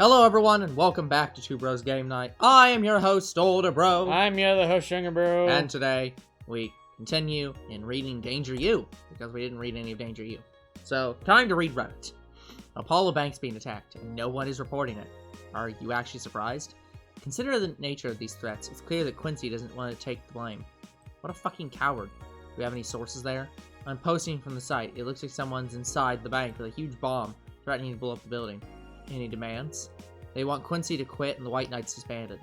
Hello everyone, and welcome back to Two Bros Game Night. I am your host, Older Bro. I'm your other host, Younger Bro. And today, we continue in reading Danger U, because we didn't read any of Danger U. So, time to read Reddit. Apollo Bank's being attacked, and no one is reporting it. Are you actually surprised? Consider the nature of these threats. It's clear that Quincy doesn't want to take the blame. What a fucking coward. Do we have any sources there? I'm posting from the site. It looks like someone's inside the bank with a huge bomb, threatening to blow up the building. Any demands? They want Quincy to quit and the White Knights disbanded.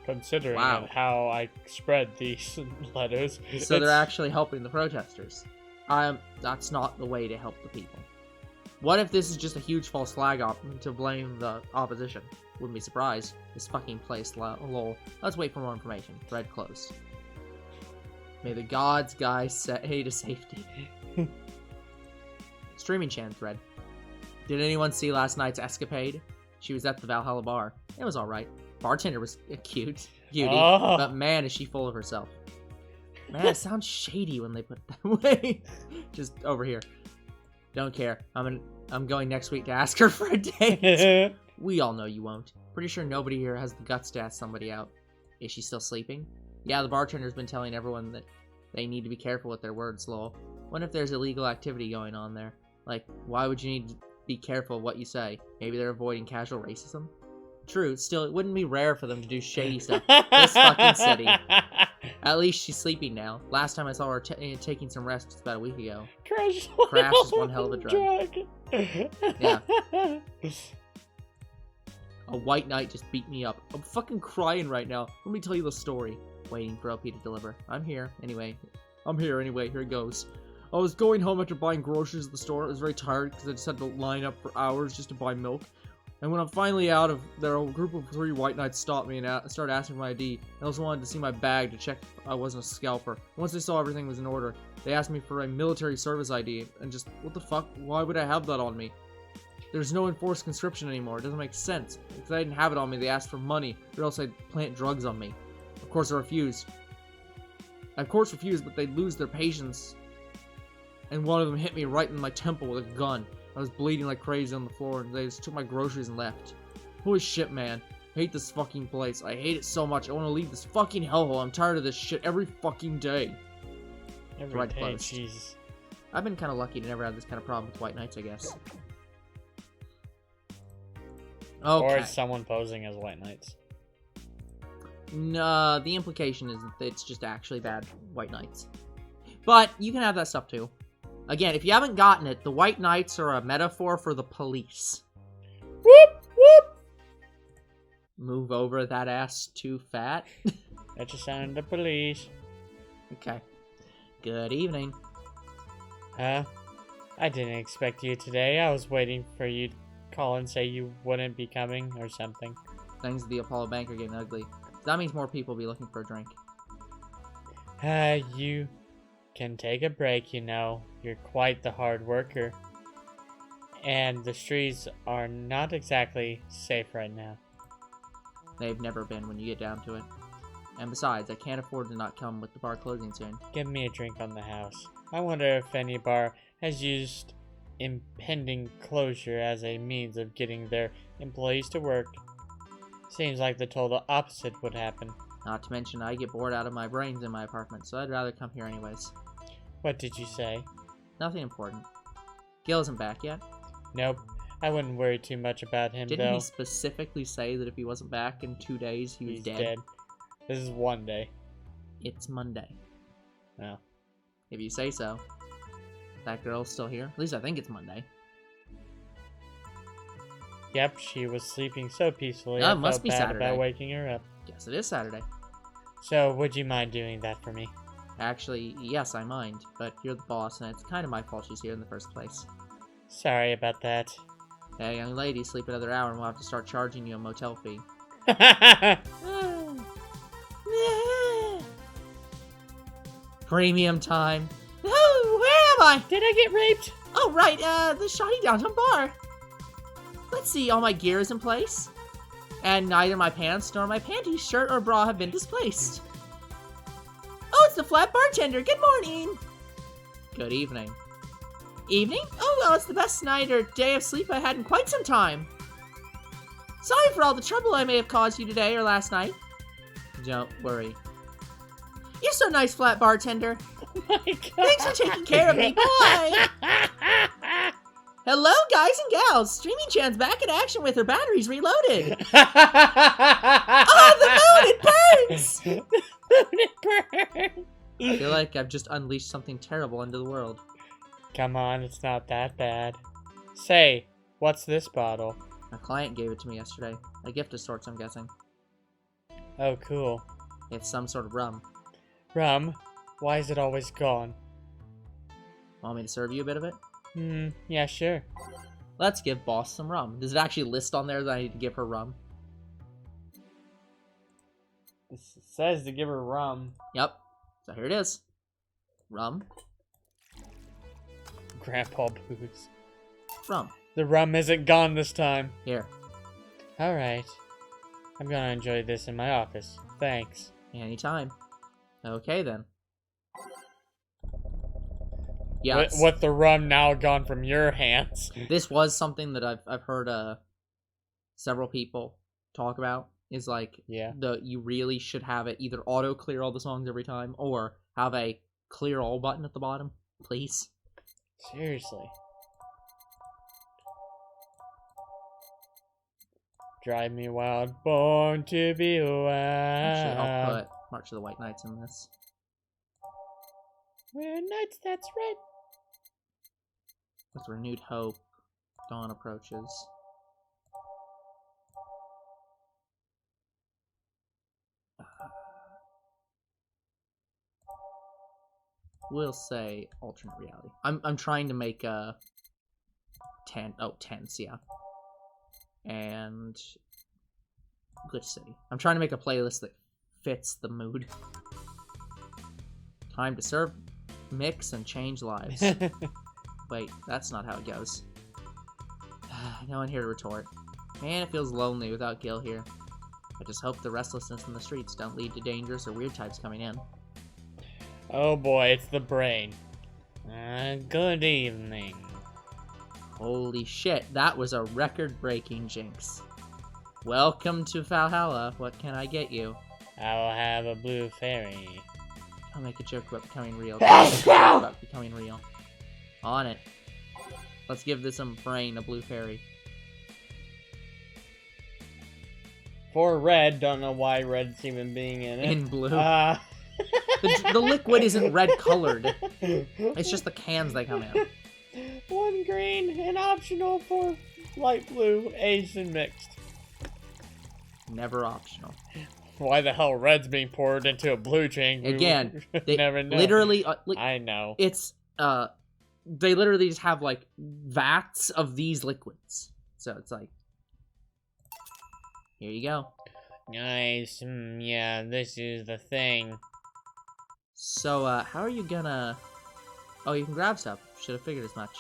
Considering how I spread these letters. So they're actually helping the protesters. That's not the way to help the people. What if this is just a huge false flag to blame the opposition? Wouldn't be surprised. This fucking place, lol. Let's wait for more information. Thread closed. May the gods guide to safety. Streaming channel thread. Did anyone see last night's escapade? She was at the Valhalla bar. It was alright. Bartender was a cutie, but man, is she full of herself. Man, it sounds shady when they put it that way. Just over here. Don't care. I'm going next week to ask her for a date. We all know you won't. Pretty sure nobody here has the guts to ask somebody out. Is she still sleeping? Yeah, the bartender's been telling everyone that they need to be careful with their words, lol. What if there's illegal activity going on there? Like, why would you need to be careful of what you say? Maybe they're avoiding casual racism? True, still, it wouldn't be rare for them to do shady stuff. This fucking city. At least she's sleeping now. Last time I saw her taking some rest was about a week ago. Crash is one hell of a drug. Yeah. A White Knight just beat me up. I'm fucking crying right now. Let me tell you the story. Waiting for LP to deliver. I'm here anyway. Here it goes. I was going home after buying groceries at the store. I was very tired because I just had to line up for hours just to buy milk. And when I'm finally out of there, a group of 3 White Knights stopped me and started asking for my ID. They also wanted to see my bag to check if I wasn't a scalper. Once they saw everything was in order, they asked me for a military service ID. And just, what the fuck? Why would I have that on me? There's no enforced conscription anymore. It doesn't make sense. Because I didn't have it on me, they asked for money, or else I'd plant drugs on me. Of course I refused. But they'd lose their patience. And one of them hit me right in my temple with a gun. I was bleeding like crazy on the floor, and they just took my groceries and left. Holy shit, man. I hate this fucking place. I hate it so much. I want to leave this fucking hellhole. I'm tired of this shit every fucking day. Every day, jeez. I've been kind of lucky to never have this kind of problem with White Knights, I guess. Okay. Or someone posing as White Knights. No, the implication is that it's just actually bad White Knights. But you can have that stuff too. Again, if you haven't gotten it, the White Knights are a metaphor for the police. Whoop, whoop! Move over that ass too fat. That just sounded the police. Okay. Good evening. Huh? I didn't expect you today. I was waiting for you to call and say you wouldn't be coming or something. Things at the Apollo Bank are getting ugly. That means more people will be looking for a drink. You can take a break, you know. You're quite the hard worker. And the streets are not exactly safe right now. They've never been when you get down to it. And besides, I can't afford to not come with the bar closing soon. Give me a drink on the house. I wonder if any bar has used impending closure as a means of getting their employees to work. Seems like the total opposite would happen. Not to mention, I get bored out of my brains in my apartment, so I'd rather come here anyways. What did you say? Nothing important. Gil isn't back yet? Nope. I wouldn't worry too much about him, Didn't though. he specifically say that if he wasn't back in 2 days, he was dead? This is one day. It's Monday. No. If you say so. That girl's still here? At least I think it's Monday. Yep, she was sleeping so peacefully. It must be Saturday. About waking her up. Yes, it is Saturday. So, would you mind doing that for me? Actually, yes, I mind. But you're the boss, and it's kind of my fault she's here in the first place. Sorry about that. Hey, young lady, sleep another hour and we'll have to start charging you a motel fee. Premium time. Oh, where am I? Did I get raped? Oh, right, the shoddy downtown bar. Let's see, all my gear is in place. And neither my pants nor my panties, shirt, or bra have been displaced. Oh, it's the flat bartender. Good morning. Good evening. Evening? Oh, well, it's the best night or day of sleep I had in quite some time. Sorry for all the trouble I may have caused you today or last night. Don't worry. You're so nice, flat bartender. Oh my God. Thanks for taking care of me. Bye. Hello, guys and gals. Streaming Chan's back in action with her batteries reloaded. Oh, the moon! It burns! The moon, it burns! I feel like I've just unleashed something terrible into the world. Come on, it's not that bad. Say, what's this bottle? My client gave it to me yesterday. A gift of sorts, I'm guessing. Oh, cool. It's some sort of rum. Rum? Why is it always gone? Want me to serve you a bit of it? Yeah, sure. Let's give boss some rum. Does it actually list on there that I need to give her rum? It says to give her rum. Yep. So here it is. Rum. Grandpa booze. Rum. The rum isn't gone this time. Here. Alright. I'm gonna enjoy this in my office. Thanks. Anytime. Okay, then. Yeah. What the rum now gone from your hands? This was something that I've heard several people talk about. Is like, yeah, you really should have it either auto clear all the songs every time or have a clear all button at the bottom, please. Seriously. Drive me wild, born to be wild. Actually, I'll put March of the White Knights in this. We're knights, that's right. With renewed hope, dawn approaches. We'll say alternate reality. I'm trying to make a 10s, yeah. And Glitch City. I'm trying to make a playlist that fits the mood. Time to serve, mix, and change lives. Wait, that's not how it goes. No one here to retort. Man, it feels lonely without Gil here. I just hope the restlessness in the streets don't lead to dangerous or weird types coming in. Oh boy, it's the brain. Good evening. Holy shit, that was a record-breaking jinx. Welcome to Valhalla. What can I get you? I'll have a blue fairy. I'll make a joke about becoming real. About becoming real. On it. Let's give this brain a blue fairy. For red, don't know why red's even being in it. In blue. The liquid isn't red colored. It's just the cans they come in. One green and optional for light blue, aged and mixed. Never optional. Why the hell red's being poured into a blue drink? Again, they never know. literally. I know. It's they literally just have like vats of these liquids. So it's like, here you go. Nice. Yeah, this is the thing. So how are you gonna? Oh, you can grab stuff. Should have figured as much.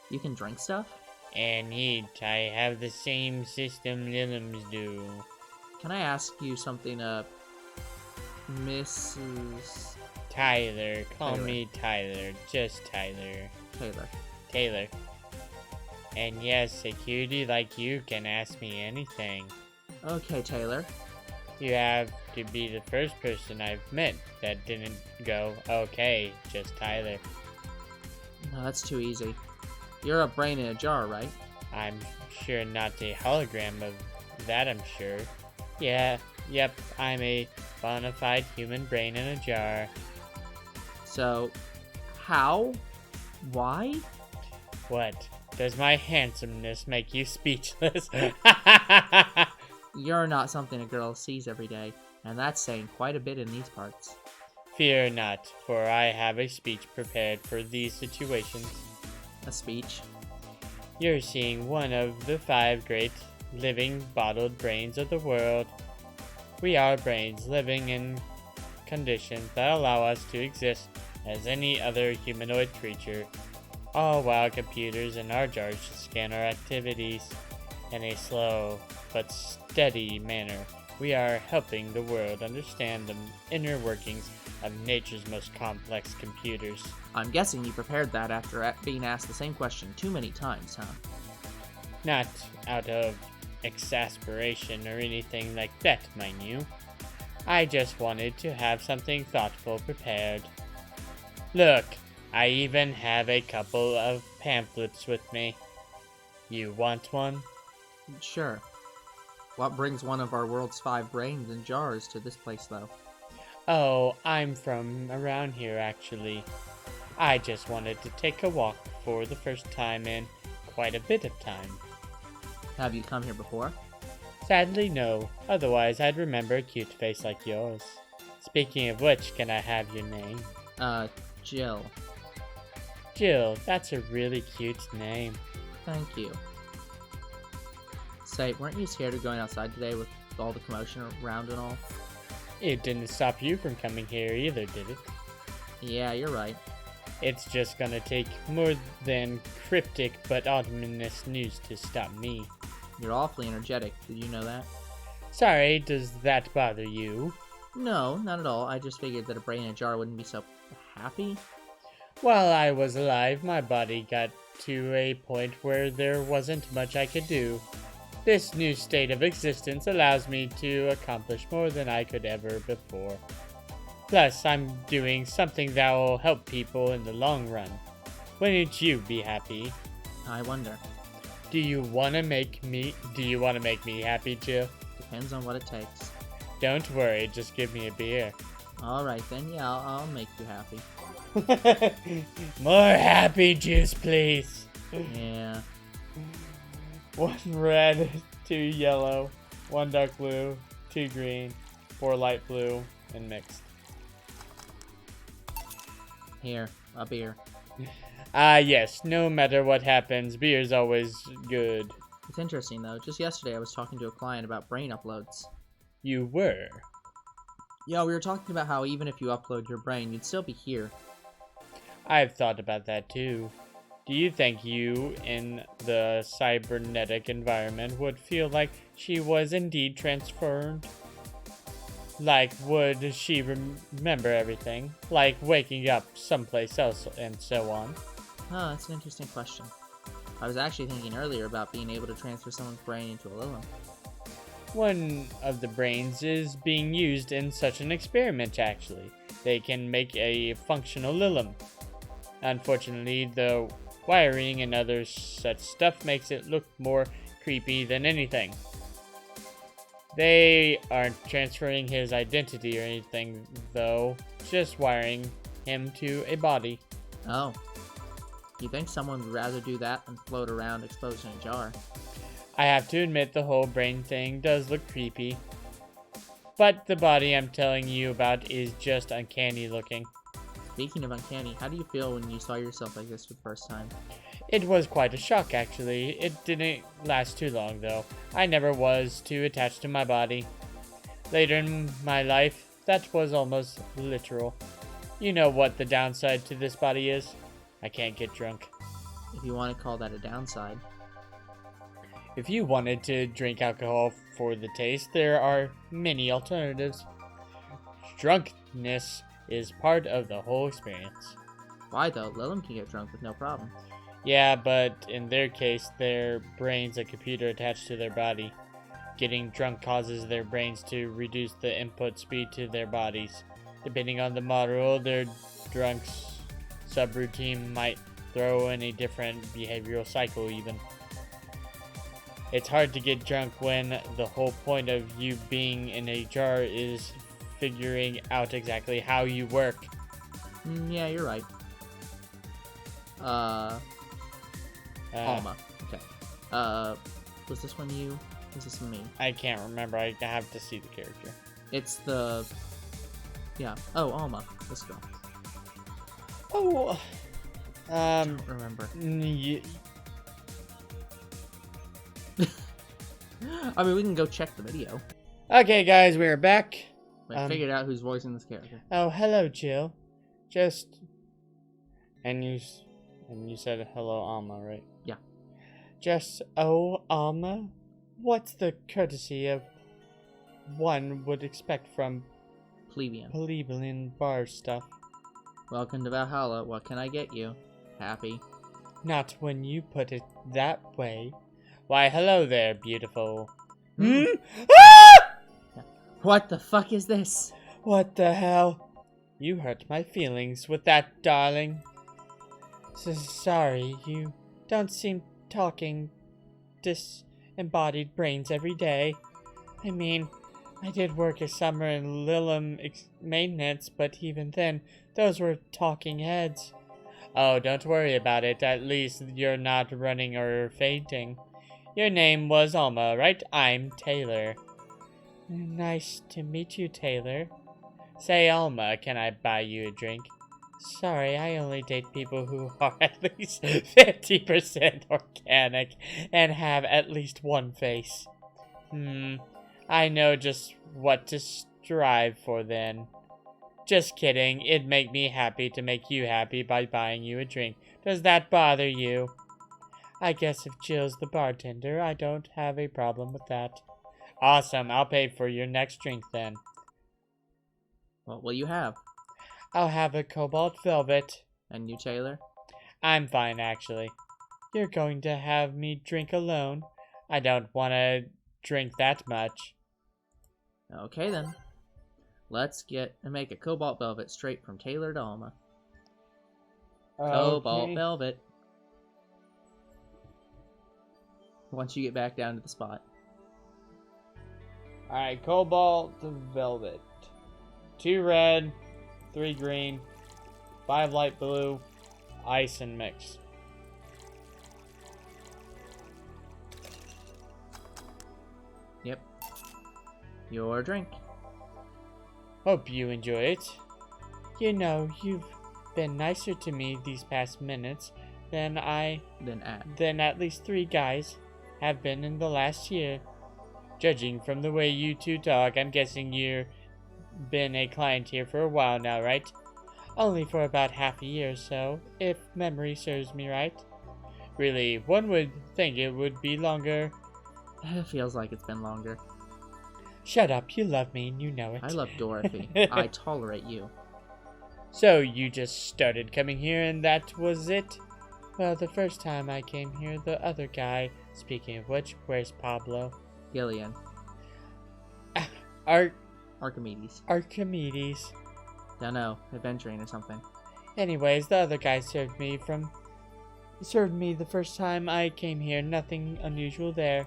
You can drink stuff? And I have the same system Lilims do. Can I ask you something, Mrs. Tyler. Call Taylor. me Tyler. Just Tyler. Taylor? Taylor. And yes, security like you can ask me anything. Okay, Taylor. You have to be the first person I've met that didn't go, okay, just Tyler. No, that's too easy. You're a brain in a jar, right? I'm sure not a hologram of that, I'm sure. Yeah, yep, I'm a bona fide human brain in a jar. So, how? Why? What? Does my handsomeness make you speechless? You're not something a girl sees every day, and that's saying quite a bit in these parts. Fear not, for I have a speech prepared for these situations. A speech? You're seeing one of the 5 great living bottled brains of the world. We are brains living in conditions that allow us to exist as any other humanoid creature, all while computers in our jars scan our activities in a slow but steady manner. We are helping the world understand the inner workings of nature's most complex computers. I'm guessing you prepared that after being asked the same question too many times, huh? Not out of exasperation or anything like that, mind you. I just wanted to have something thoughtful prepared. Look, I even have a couple of pamphlets with me. You want one? Sure. What brings one of our world's 5 brains in jars to this place, though? Oh, I'm from around here, actually. I just wanted to take a walk for the first time in quite a bit of time. Have you come here before? Sadly, no. Otherwise, I'd remember a cute face like yours. Speaking of which, can I have your name? Jill. Jill, that's a really cute name. Thank you. Say, weren't you scared of going outside today with all the commotion around and all? It didn't stop you from coming here either, did it? Yeah, you're right. It's just gonna take more than cryptic but ominous news to stop me. You're awfully energetic. Did you know that? Sorry, does that bother you? No, not at all. I just figured that a brain in a jar wouldn't be so happy. While I was alive, my body got to a point where there wasn't much I could do. This new state of existence allows me to accomplish more than I could ever before. Plus, I'm doing something that will help people in the long run. Wouldn't you be happy? I wonder. Do you want to make me happy, Jill? Depends on what it takes. Don't worry, just give me a beer. Alright then, yeah, I'll make you happy. More happy juice, please. Yeah. 1 red, 2 yellow, 1 dark blue, 2 green, 4 light blue, and mixed. Here, a beer. Yes, no matter what happens, beer's always good. It's interesting though, just yesterday I was talking to a client about brain uploads. You were? Yeah, we were talking about how even if you upload your brain, you'd still be here. I've thought about that too. Do you think you, in the cybernetic environment, would feel like she was indeed transferred? Like, would she remember everything? Like waking up someplace else and so on? Oh, that's an interesting question. I was actually thinking earlier about being able to transfer someone's brain into a Lilum. One of the brains is being used in such an experiment, actually. They can make a functional Lilum. Unfortunately, the wiring and other such stuff makes it look more creepy than anything. They aren't transferring his identity or anything, though, just wiring him to a body. Oh. You think someone would rather do that than float around exposed in a jar? I have to admit the whole brain thing does look creepy. But the body I'm telling you about is just uncanny looking. Speaking of uncanny, how do you feel when you saw yourself like this for the first time? It was quite a shock, actually. It didn't last too long, though. I never was too attached to my body. Later in my life, that was almost literal. You know what the downside to this body is? I can't get drunk. If you want to call that a downside. If you wanted to drink alcohol for the taste, there are many alternatives. Drunkenness is part of the whole experience. Why though? Lilum can get drunk with no problem. Yeah, but in their case, their brain's a computer attached to their body. Getting drunk causes their brains to reduce the input speed to their bodies. Depending on the model, their drunk's subroutine might throw in a different behavioral cycle even. It's hard to get drunk when the whole point of you being in a jar is figuring out exactly how you work. Yeah, you're right. Alma. Okay. Was this me? I can't remember. I have to see the character. It's the... Yeah. Oh, Alma. Let's go. Oh, I don't remember. I mean, we can go check the video. Okay, guys, we are back. I figured out who's voicing this character. Oh, hello, Jill. And you said hello, Alma, right? Yeah. Alma? What's the courtesy of one would expect from plebeian bar stuff? Welcome to Valhalla. What can I get you? Happy. Not when you put it that way. Why, hello there, beautiful. Hmm. Ah! What the fuck is this? What the hell? You hurt my feelings with that, darling. Sorry, you don't seem talking disembodied brains every day. I mean, I did work a summer in Lilum maintenance, but even then, those were talking heads. Oh, don't worry about it. At least you're not running or fainting. Your name was Alma, right? I'm Taylor. Nice to meet you, Taylor. Say, Alma, can I buy you a drink? Sorry, I only date people who are at least 50% organic and have at least one face. I know just what to strive for then. Just kidding, it'd make me happy to make you happy by buying you a drink. Does that bother you? I guess if Jill's the bartender, I don't have a problem with that. Awesome, I'll pay for your next drink then. What will you have? I'll have a cobalt velvet. And you, Taylor? I'm fine, actually. You're going to have me drink alone? I don't want to drink that much. Okay then. Let's make a cobalt velvet straight from Taylor to Alma. Cobalt velvet. Once you get back down to the spot. Alright, cobalt velvet. 2 red, 3 green, 5 light blue, ice and mix. Yep. Your drink. Hope you enjoy it. You know, you've been nicer to me these past minutes than at least 3 guys have been in the last year. Judging from the way you two talk, I'm guessing you've been a client here for a while now, right? Only for about half a year or so, if memory serves me right. Really, one would think it would be longer. It feels like it's been longer. Shut up, you love me and you know it. I love Dorothy. I tolerate you. So you just started coming here and that was it? Well, the first time I came here, the other guy, speaking of which, where's Pablo? Gillian. Archimedes. Archimedes. Don't know, adventuring or something. Anyways, the other guy served me the first time I came here. Nothing unusual there.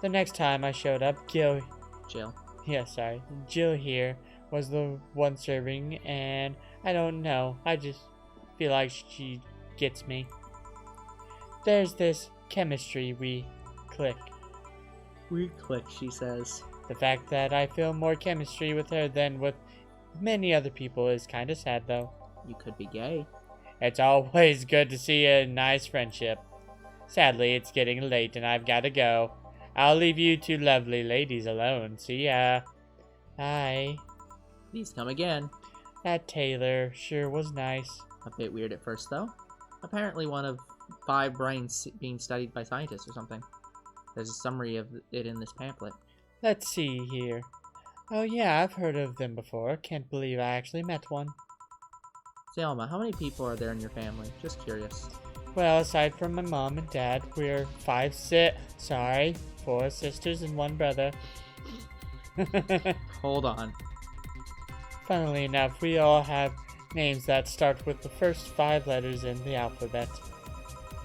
The next time I showed up, Jill here was the one serving, and I don't know. I just feel like she gets me. There's this chemistry we click. We click, she says. The fact that I feel more chemistry with her than with many other people is kinda sad, though. You could be gay. It's always good to see a nice friendship. Sadly, it's getting late and I've gotta go. I'll leave you two lovely ladies alone. See ya. Bye. Please come again. That Taylor sure was nice. A bit weird at first, though. Apparently one of 5 brains being studied by scientists or something. There's a summary of it in this pamphlet. Let's see here. Oh yeah, I've heard of them before. Can't believe I actually met one. Say, Alma, how many people are there in your family? Just curious. Well, aside from my mom and dad, we're 4 sisters and 1 brother. Hold on. Funnily enough, we all have names that start with the first 5 letters in the alphabet.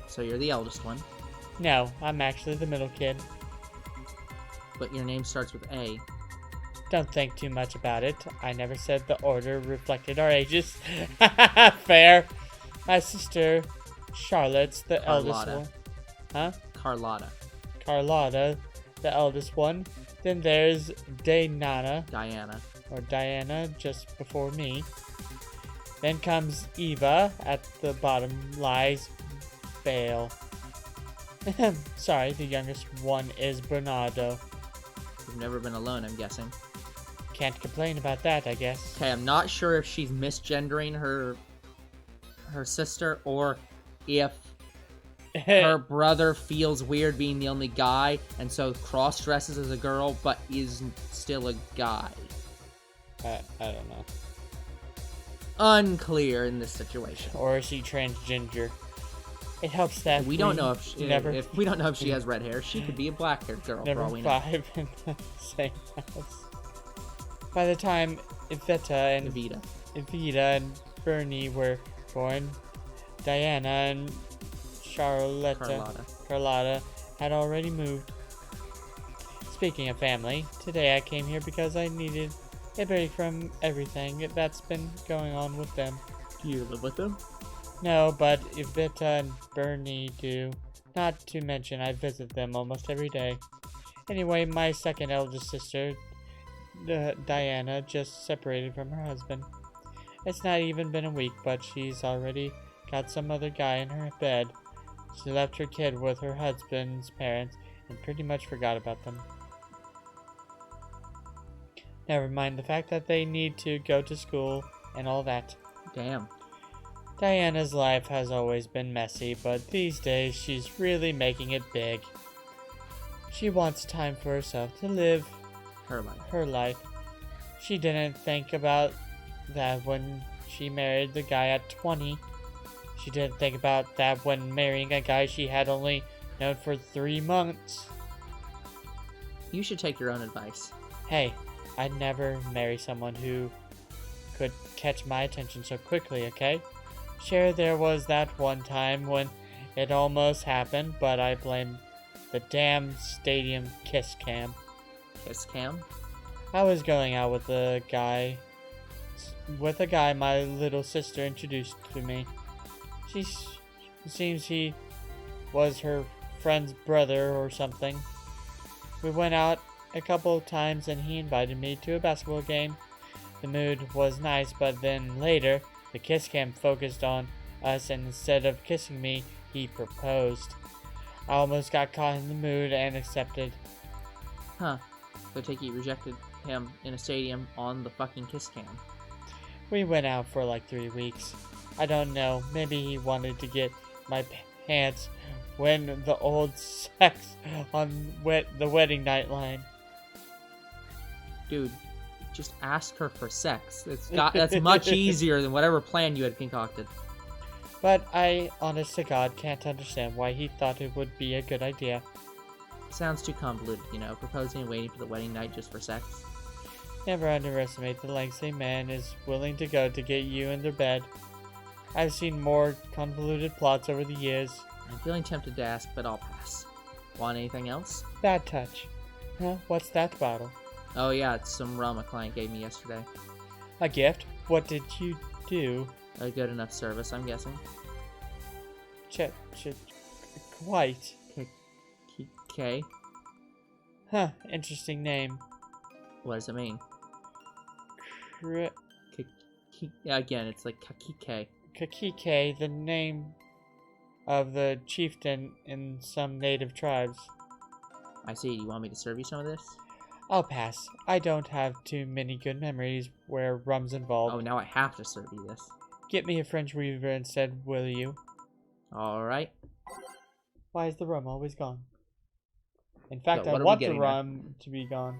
So you're the eldest one. No, I'm actually the middle kid. But your name starts with A. Don't think too much about it. I never said the order reflected our ages. Fair. My sister, Charlotte's the eldest one. Huh? Carlotta, the eldest one. Then there's Diana, or Diana, just before me. Then comes Eva. At the bottom lies Bale. Sorry, the youngest one is Bernardo. You've never been alone, I'm guessing. Can't complain about that, I guess. Okay, I'm not sure if she's misgendering her sister or if her brother feels weird being the only guy and so cross-dresses as a girl but is still a guy. I don't know. Unclear in this situation. Or is he transgender? It helps that We don't know if we don't know if she we- has red hair. She could be a black-haired girl for never all we know. vibe in the same house. By the time Evita and Bernie were born, Diana and Carlotta had already moved. Speaking of family, today I came here because I needed a break from everything that's been going on with them. Do you live with them? No, but Evita and Bernie do. Not to mention I visit them almost every day. Anyway, my second eldest sister, Diana, just separated from her husband. It's not even been a week, but she's already got some other guy in her bed. She left her kid with her husband's parents and pretty much forgot about them. Never mind the fact that they need to go to school and all that. Damn. Diana's life has always been messy, but these days she's really making it big. She wants time for herself to live her life. She didn't think about that when she married the guy at 20. She didn't think about that when marrying a guy she had only known for 3 months. You should take your own advice. Hey, I'd never marry someone who could catch my attention so quickly, okay? Sure, there was that one time when it almost happened, but I blame the damn stadium kiss cam. Kiss cam? I was going out with a guy my little sister introduced to me. Seems he was her friend's brother or something. We went out a couple of times and he invited me to a basketball game. The mood was nice, but then later, the kiss cam focused on us and instead of kissing me, he proposed. I almost got caught in the mood and accepted. Huh. So take it you rejected him in a stadium on the fucking kiss cam. We went out for like 3 weeks. I don't know, maybe he wanted to get my pants when the old sex on the wedding night line. Dude, just ask her for sex. That's much easier than whatever plan you had concocted. But I, honest to God, can't understand why he thought it would be a good idea. Sounds too convoluted, proposing and waiting for the wedding night just for sex. Never underestimate the lengths a man is willing to go to get you in their bed. I've seen more convoluted plots over the years. I'm feeling tempted to ask, but I'll pass. Want anything else? Bad touch. Huh? What's that bottle? Oh yeah, it's some rum a client gave me yesterday. A gift? What did you do? A good enough service, I'm guessing. Quite. K? Huh, interesting name. What does it mean? Again, it's like Kakike. Kakike, the name of the chieftain in some native tribes. I see. Do you want me to serve you some of this? I'll pass. I don't have too many good memories where rum's involved. Oh, now I have to serve you this. Get me a French weaver instead, will you? Alright. Why is the rum always gone? In fact, So, I what are want we the getting rum to be gone.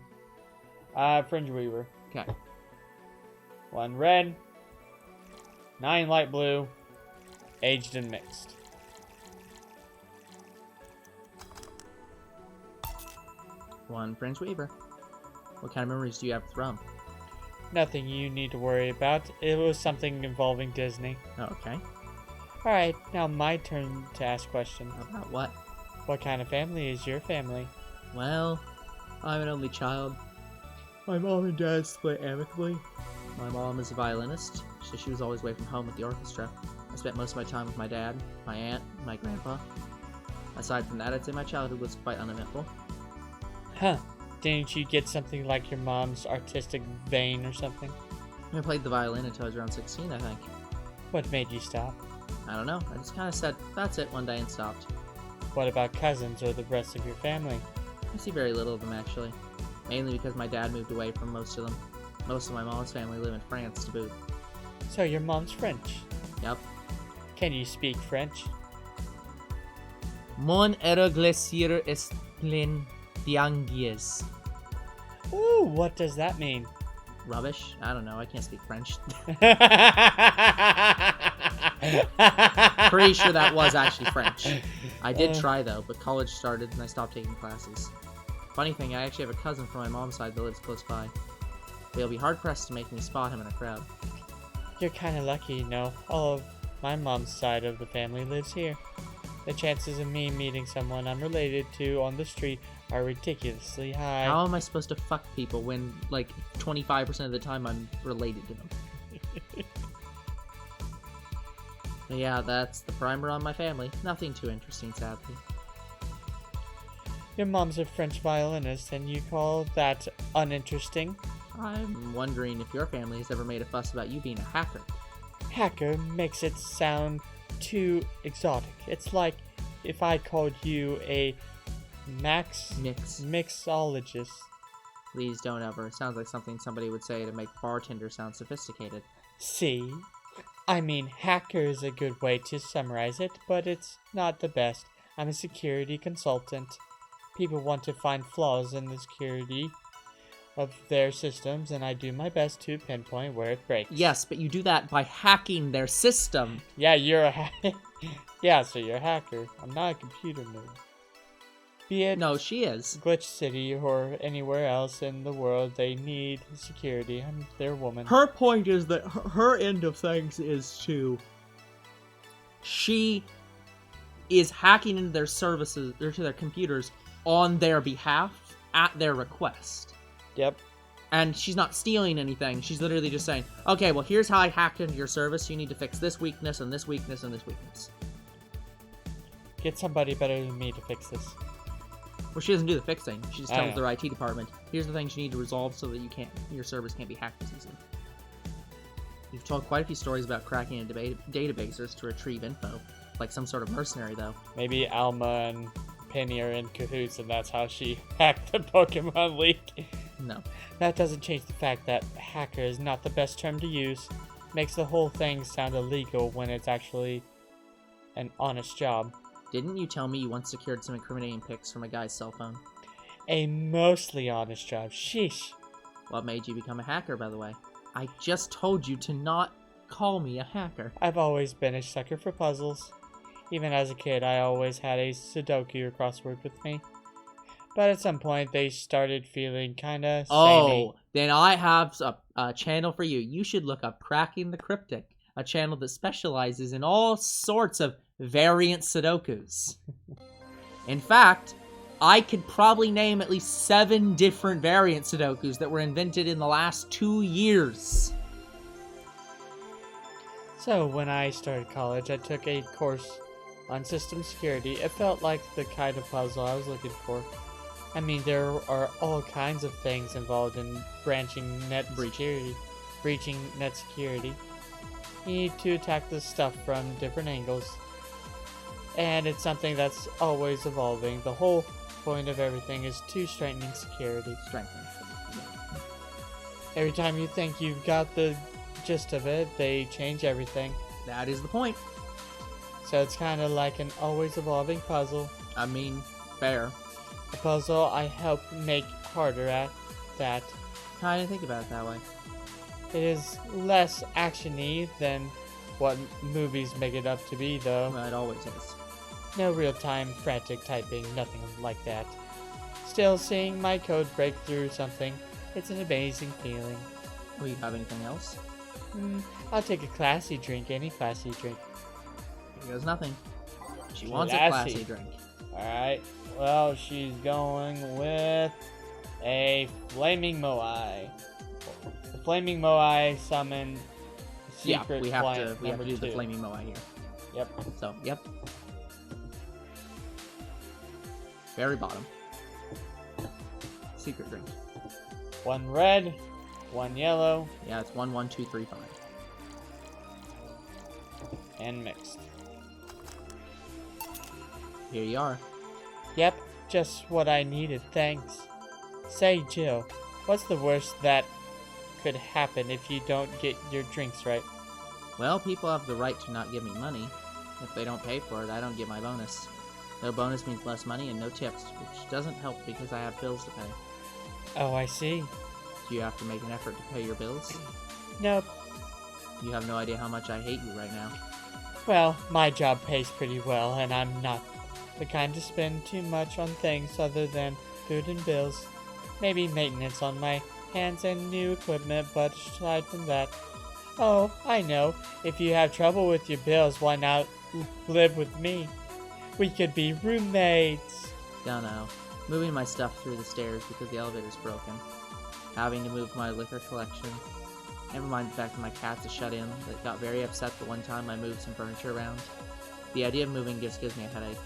Fringe weaver. Okay. 1 red, 9 light blue, aged and mixed. One French Weaver. What kind of memories do you have with rum? Nothing you need to worry about. It was something involving Disney. Oh, okay. Alright, now my turn to ask questions. About what? What kind of family is your family? Well, I'm an only child. My mom and dad split amicably. My mom is a violinist, so she was always away from home with the orchestra. I spent most of my time with my dad, my aunt, and my grandpa. Aside from that, I'd say my childhood was quite uneventful. Huh. Didn't you get something like your mom's artistic vein or something? I played the violin until I was around 16, I think. What made you stop? I don't know. I just kind of said, that's it, one day and stopped. What about cousins or the rest of your family? I see very little of them, actually. Mainly because my dad moved away from most of them. Most of my mom's family live in France to boot. So your mom's French? Yep. Can you speak French? Mon eroglacier est plein d'anguilles. Ooh, what does that mean? Rubbish? I don't know. I can't speak French. Pretty sure that was actually French. I did try, though, but college started and I stopped taking classes. Funny thing, I actually have a cousin from my mom's side that lives close by. But you'll be hard-pressed to make me spot him in a crowd. You're kind of lucky, you know. All of my mom's side of the family lives here. The chances of me meeting someone I'm related to on the street are ridiculously high. How am I supposed to fuck people when, like, 25% of the time I'm related to them? But yeah, that's the primer on my family. Nothing too interesting, sadly. Your mom's a French violinist, and you call that uninteresting? I'm wondering if your family has ever made a fuss about you being a hacker. Hacker makes it sound too exotic. It's like if I called you a mixologist. Please don't ever. It sounds like something somebody would say to make bartender sound sophisticated. See? I mean, hacker is a good way to summarize it, but it's not the best. I'm a security consultant. People want to find flaws in the security of their systems, and I do my best to pinpoint where it breaks. Yes, but you do that by hacking their system. Yeah, you're a yeah, so you're a hacker. I'm not a computer nerd. Be it No, she is. Glitch City or anywhere else in the world, they need security. They're a woman. Her point is that her end of things is she is hacking into their services or to their computers on their behalf at their request. Yep. And she's not stealing anything. She's literally just saying, okay, well, here's how I hacked into your service. You need to fix this weakness and this weakness and this weakness. Get somebody better than me to fix this. Well, she doesn't do the fixing. She just tells their IT department, here's the things you need to resolve so that your servers can't be hacked as easily. You've told quite a few stories about cracking into databases to retrieve info. Like some sort of mercenary, though. Maybe Alma and Penny are in cahoots, and that's how she hacked the Pokemon League. No. That doesn't change the fact that hacker is not the best term to use. Makes the whole thing sound illegal when it's actually an honest job. Didn't you tell me you once secured some incriminating pics from a guy's cell phone? A mostly honest job. Sheesh. What made you become a hacker, by the way? I just told you to not call me a hacker. I've always been a sucker for puzzles. Even as a kid, I always had a Sudoku or crossword with me. But at some point, they started feeling kinda samey. Oh, then I have a channel for you. You should look up Cracking the Cryptic, a channel that specializes in all sorts of variant Sudokus. In fact, I could probably name at least 7 different variant Sudokus that were invented in the last 2 years. So when I started college, I took a course on system security. It felt like the kind of puzzle I was looking for. I mean, there are all kinds of things involved in breaching net security. You need to attack this stuff from different angles. And it's something that's always evolving. The whole point of everything is to strengthen security. Every time you think you've got the gist of it, they change everything. That is the point. So it's kind of like an always evolving puzzle. I mean, fair. A puzzle I help make harder at that. I didn't think about it that way. It is less action-y than what movies make it up to be, though. Well, it always is. No real-time frantic typing, nothing like that. Still, seeing my code break through something, it's an amazing feeling. Oh, you have anything else? I'll take a classy drink, any classy drink. Here goes nothing. She wants a Classy. classy drink. Alright, well, she's going with a Flaming Moai. The Flaming Moai summoned secret we have client to do the two. Flaming Moai here. Yep. So, yep. Very bottom. Secret drink. 1 red, 1 yellow, Yeah, it's 1, 1, 2, 3, 5. and mixed. Here you are. Yep, just what I needed, thanks. Say, Jill, what's the worst that could happen if you don't get your drinks right? Well, people have the right to not give me money. If they don't pay for it, I don't get my bonus. No bonus means less money and no tips, which doesn't help because I have bills to pay. Oh, I see. Do you have to make an effort to pay your bills? Nope. You have no idea how much I hate you right now. Well, my job pays pretty well, and I'm not the kind to spend too much on things other than food and bills. Maybe maintenance on my hands and new equipment, but aside from that... Oh, I know. If you have trouble with your bills, why not live with me? We could be roommates. Dunno. Moving my stuff through the stairs because the elevator's broken. Having to move my liquor collection. Never mind the fact that my cats are shut in. That got very upset the one time I moved some furniture around. The idea of moving just gives me a headache.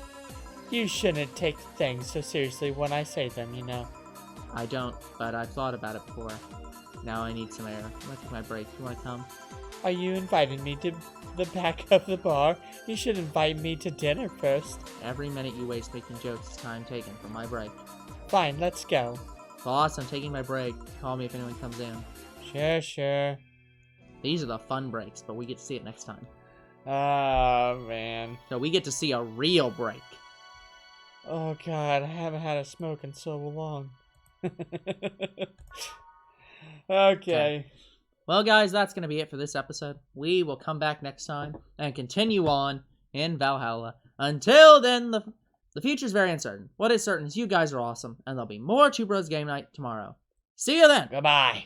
You shouldn't take things so seriously when I say them, you know. I don't, but I've thought about it before. Now I need some air. I'm gonna take my break. You wanna come? Are you inviting me to the back of the bar? You should invite me to dinner first. Every minute you waste making jokes is time taken for my break. Fine, let's go. Boss, I'm taking my break. Call me if anyone comes in. Sure. These are the fun breaks, but we get to see it next time. Oh, man. So we get to see a real break. Oh, God, I haven't had a smoke in so long. Okay. Well, guys, that's going to be it for this episode. We will come back next time and continue on in Valhalla. Until then, the future is very uncertain. What is certain is you guys are awesome, and there'll be more Two Bros Game Night tomorrow. See you then! Goodbye.